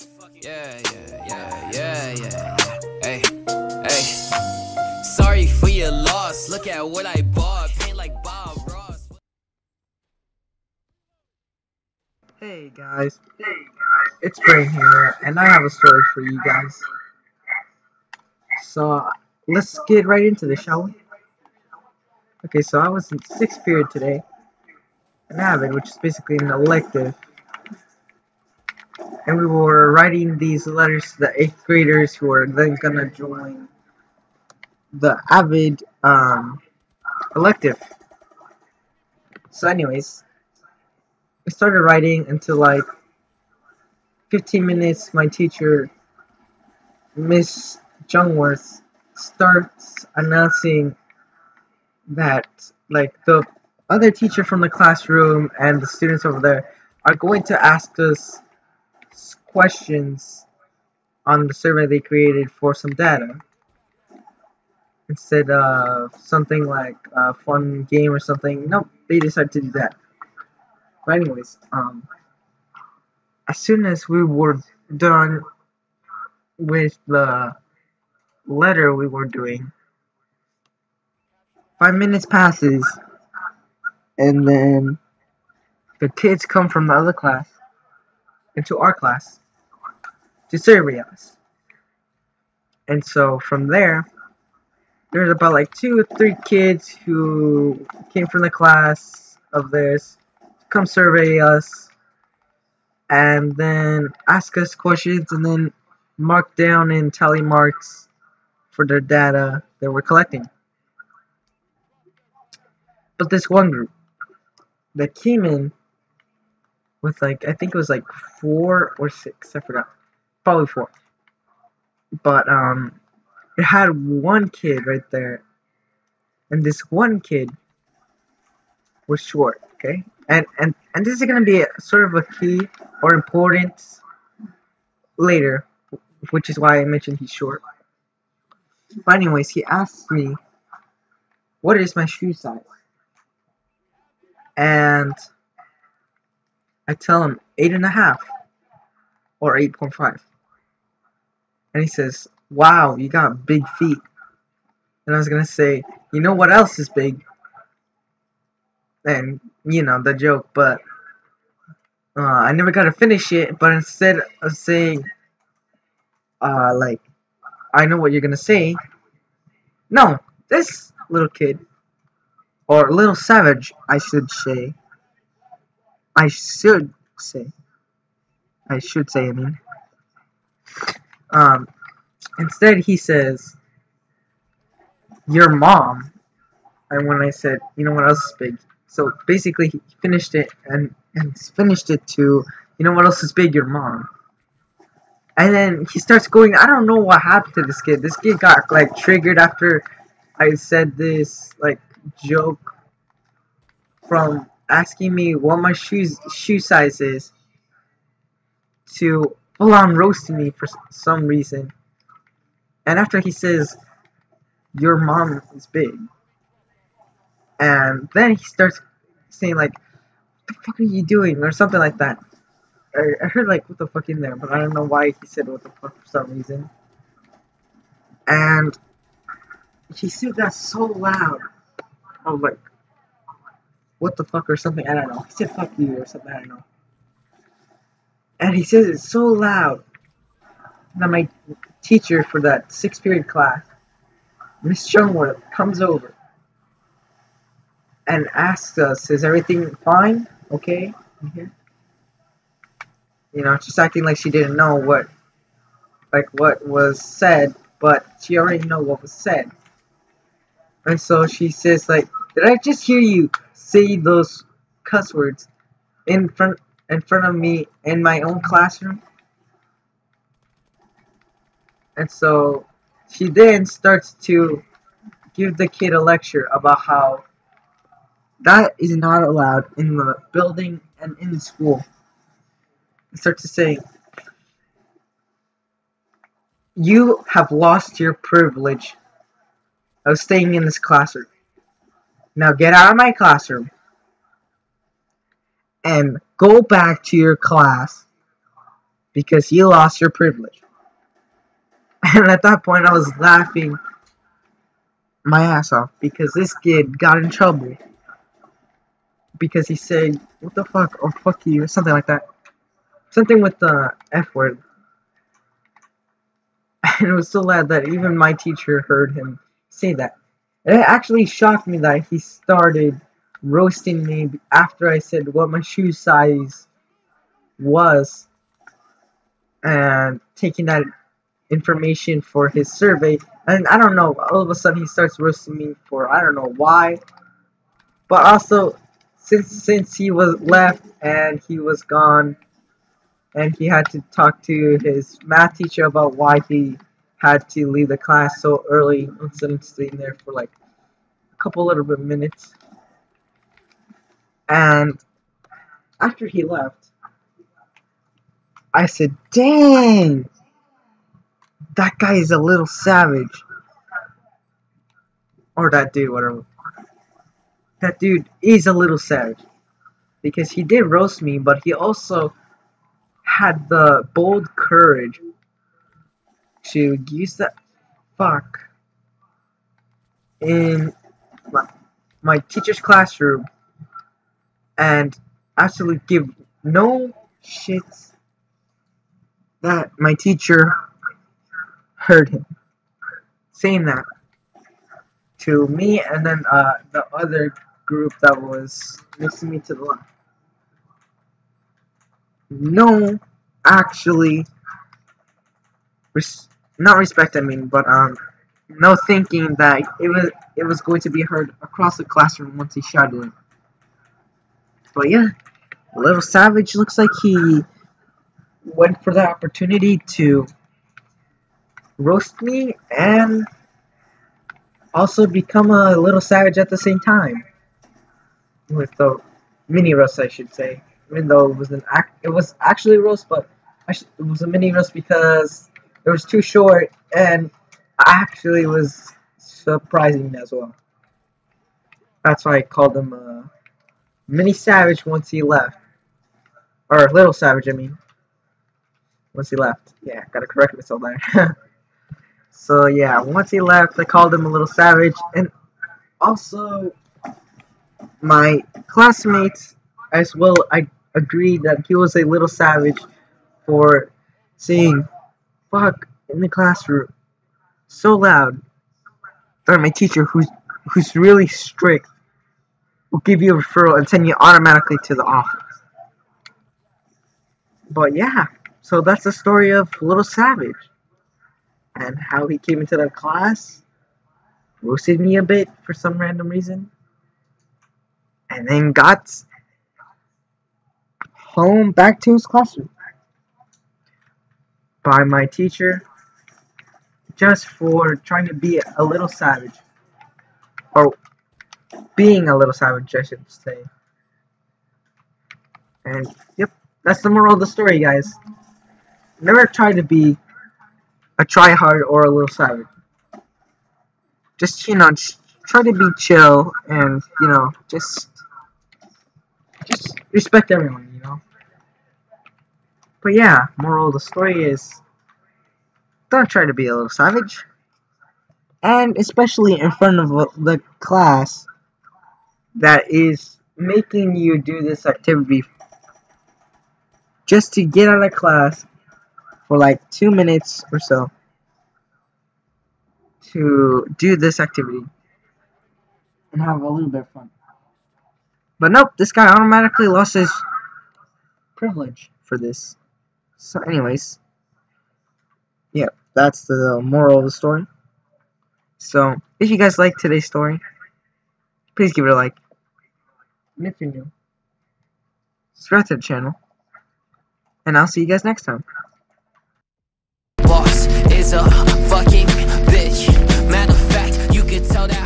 Yeah. Hey, hey. Sorry for your loss. Look at what I bought. Paint like Bob Ross. Hey guys, it's Brain here, and I have a story for you guys. So let's get right into this, shall we? Okay, so I was in sixth period today, an avid, which is basically an elective, and we were writing these letters to the eighth graders who are then gonna join the avid elective. So, anyways, we started writing until like 15 minutes. My teacher, Miss Jungworth, starts announcing that like the other teacher from the classroom and the students over there are going to ask us questions on the survey they created for some data instead of something like a fun game or something. Nope, they decided to do that. But anyways, as soon as we were done with the letter we were doing, 5 minutes passes, and then the kids come from the other class into our class to survey us. And so from there's about like 2 or 3 kids who came from the class of theirs to come survey us and then ask us questions and then mark down in tally marks for their data they were collecting. But this one group that came in with like, I think it was like 4 or 6, I forgot, probably 4. But it had one kid right there, and this one kid was short, okay? And this is gonna be sort of a key or important later, which is why I mentioned he's short. But anyways, he asked me, what is my shoe size? And I tell him 8.5 or 8.5. And he says, wow, you got big feet. And I was gonna say, you know what else is big? And, you know, the joke, but I never got to finish it, but instead of saying, like, I know what you're gonna say, no, this little kid, or little savage, I should say, I mean, um, instead he says, your mom, and when I said, you know what else is big? So basically he finished it, and finished it to, you know what else is big? Your mom. And then he starts going, I don't know what happened to this kid. This kid got, like, triggered after I said this, like, joke from asking me what my shoe size is to full on roasting me for some reason. And after he says, your mom is big. And then he starts saying, like, what the fuck are you doing? Or something like that. I heard, like, what the fuck in there, but I don't know why he said what the fuck for some reason. And he said that so loud. I was like, what the fuck or something, I don't know. He said fuck you or something, I don't know. And he says it so loud that my teacher for that 6th period class, Miss Chungworth, comes over and asks us, is everything fine? Okay? In here? You know, just acting like she didn't know what was said, but she already know what was said. And so she says, like, did I just hear you say those cuss words in front of me in my own classroom? And so she then starts to give the kid a lecture about how that is not allowed in the building and in the school. And starts to say, you have lost your privilege of staying in this classroom. Now get out of my classroom and go back to your class because you lost your privilege. And at that point, I was laughing my ass off because this kid got in trouble because he said, "What the fuck?" or "fuck you," or something like that. Something with the F word. And it was so loud that even my teacher heard him say that. And it actually shocked me that he started roasting me after I said what my shoe size was and taking that information for his survey. And I don't know, all of a sudden he starts roasting me for I don't know why. But also, since he was left and he was gone, and he had to talk to his math teacher about why he had to leave the class so early instead of staying there for like a couple little bit minutes. And after he left, I said, "Dang, that guy is a little savage." Or that dude, whatever. That dude is a little savage. Because he did roast me, but he also had the bold courage to use that fuck in my teacher's classroom and actually give no shits that my teacher heard him saying that to me and then the other group that was next to me to the left. No, actually, not respect. I mean, but no thinking that it was going to be heard across the classroom once he shouted it. But yeah, Little Savage looks like he went for the opportunity to roast me and also become a little savage at the same time. With the mini roast, I should say. Even though it was actually a roast, but it was a mini roast because it was too short and actually was surprising as well. That's why I called him mini savage once he left, or little savage. I mean, once he left. Yeah, gotta correct myself there. So yeah, once he left, I called him a little savage, and also my classmates as well. I agreed that he was a little savage for saying "fuck" in the classroom so loud that my teacher, who's really strict, will give you a referral and send you automatically to the office. But yeah, so that's the story of Little Savage and how he came into the class, roasted me a bit for some random reason, and then got home back to his classroom by my teacher just for trying to be a little savage. Or being a little savage, I should say. And yep, that's the moral of the story, guys. Never try to be a tryhard or a little savage. Just try to be chill and just respect everyone. But yeah, moral of the story is don't try to be a little savage, and especially in front of the class that is making you do this activity just to get out of class for like 2 minutes or so to do this activity and have a little bit of fun. But nope, this guy automatically lost his privilege for this. So anyways, yeah, that's the moral of the story. So if you guys like today's story, please give it a like. And if you're new, subscribe to the channel. And I'll see you guys next time. Boss is a fucking bitch. Matter of fact, you could tell that